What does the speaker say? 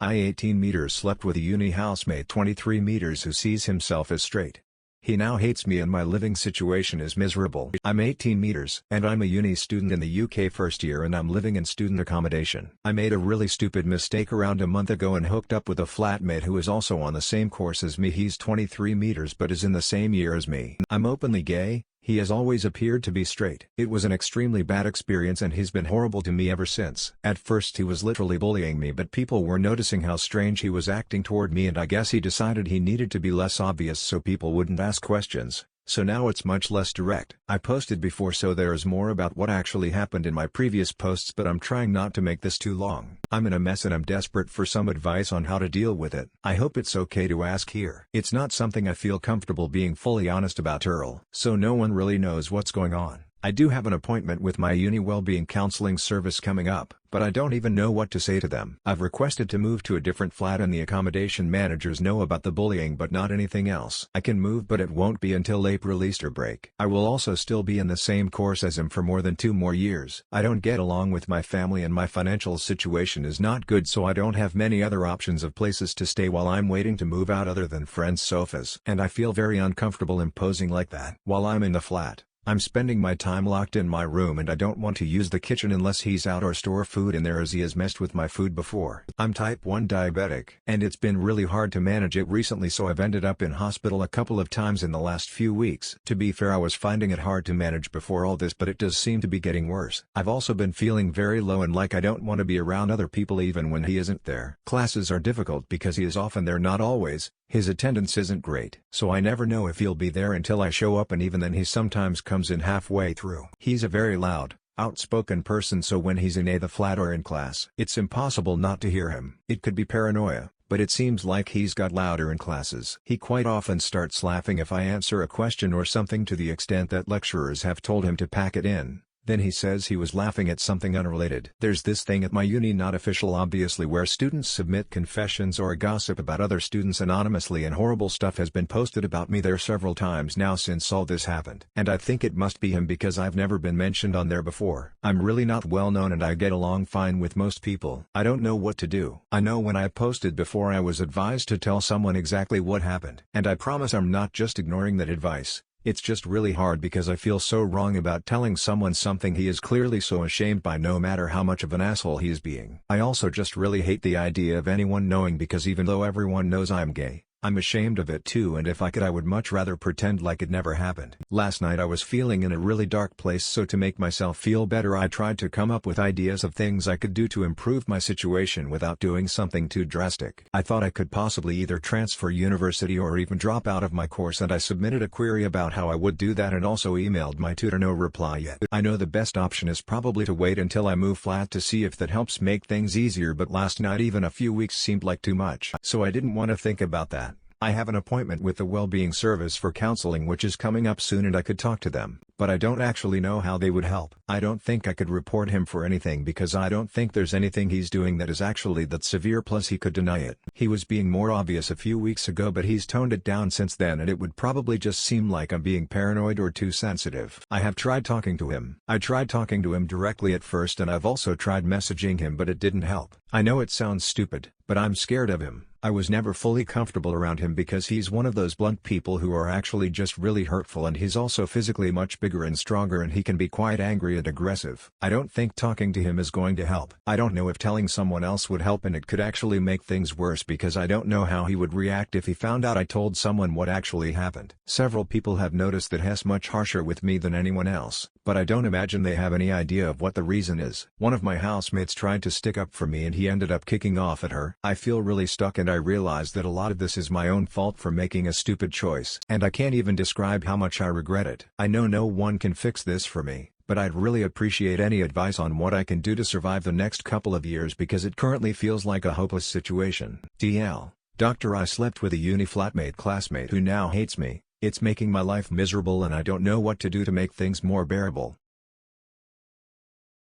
I 18 meters slept with a uni housemate 23 meters who sees himself as straight. He now hates me and my living situation is miserable. I'm 18 meters and I'm a uni student in the UK first year and I'm living in student accommodation. I made a really stupid mistake around a month ago and hooked up with a flatmate who is also on the same course as me. He's 23 meters but is in the same year as me. I'm openly gay. He has always appeared to be straight. It was an extremely bad experience and he's been horrible to me ever since. At first he was literally bullying me but people were noticing how strange he was acting toward me and I guess he decided he needed to be less obvious so people wouldn't ask questions. So now it's much less direct. I posted before so there is more about what actually happened in my previous posts but I'm trying not to make this too long. I'm in a mess and I'm desperate for some advice on how to deal with it. I hope it's okay to ask here. It's not something I feel comfortable being fully honest about Earl. So no one really knows what's going on. I do have an appointment with my uni well-being counseling service coming up, but I don't even know what to say to them. I've requested to move to a different flat and the accommodation managers know about the bullying but not anything else. I can move but it won't be until April Easter break. I will also still be in the same course as him for more than 2 more years. I don't get along with my family and my financial situation is not good so I don't have many other options of places to stay while I'm waiting to move out other than friends' sofas. And I feel very uncomfortable imposing like that. While I'm in the flat, I'm spending my time locked in my room and I don't want to use the kitchen unless he's out or store food in there as he has messed with my food before. I'm type 1 diabetic and it's been really hard to manage it recently so I've ended up in hospital a couple of times in the last few weeks. To be fair I was finding it hard to manage before all this but it does seem to be getting worse. I've also been feeling very low and like I don't want to be around other people even when he isn't there. Classes are difficult because he is often there not always. His attendance isn't great, so I never know if he'll be there until I show up and even then he sometimes comes in halfway through. He's a very loud, outspoken person so when he's in the flat or in class, it's impossible not to hear him. It could be paranoia, but it seems like he's got louder in classes. He quite often starts laughing if I answer a question or something to the extent that lecturers have told him to pack it in. Then he says he was laughing at something unrelated. There's this thing at my uni, not official obviously, where students submit confessions or gossip about other students anonymously and horrible stuff has been posted about me there several times now since all this happened. And I think it must be him because I've never been mentioned on there before. I'm really not well known and I get along fine with most people. I don't know what to do. I know when I posted before I was advised to tell someone exactly what happened. And I promise I'm not just ignoring that advice. It's just really hard because I feel so wrong about telling someone something he is clearly so ashamed by no matter how much of an asshole he is being. I also just really hate the idea of anyone knowing because even though everyone knows I'm gay, I'm ashamed of it too and if I could I would much rather pretend like it never happened. Last night I was feeling in a really dark place so to make myself feel better I tried to come up with ideas of things I could do to improve my situation without doing something too drastic. I thought I could possibly either transfer university or even drop out of my course and I submitted a query about how I would do that and also emailed my tutor. No reply yet. I know the best option is probably to wait until I move flat to see if that helps make things easier but last night even a few weeks seemed like too much. So I didn't want to think about that. I have an appointment with the well-being service for counseling which is coming up soon and I could talk to them, but I don't actually know how they would help. I don't think I could report him for anything because I don't think there's anything he's doing that is actually that severe plus he could deny it. He was being more obvious a few weeks ago but he's toned it down since then and it would probably just seem like I'm being paranoid or too sensitive. I have tried talking to him. I tried talking to him directly at first and I've also tried messaging him but it didn't help. I know it sounds stupid, but I'm scared of him. I was never fully comfortable around him because he's one of those blunt people who are actually just really hurtful and he's also physically much bigger and stronger and he can be quite angry and aggressive. I don't think talking to him is going to help. I don't know if telling someone else would help and it could actually make things worse because I don't know how he would react if he found out I told someone what actually happened. Several people have noticed that Hess much harsher with me than anyone else, but I don't imagine they have any idea of what the reason is. One of my housemates tried to stick up for me and he ended up kicking off at her. I feel really stuck and I realize that a lot of this is my own fault for making a stupid choice. And I can't even describe how much I regret it. I know no one can fix this for me, but I'd really appreciate any advice on what I can do to survive the next couple of years because it currently feels like a hopeless situation. TL. Doctor, I slept with a uni flatmate classmate who now hates me. It's making my life miserable and I don't know what to do to make things more bearable.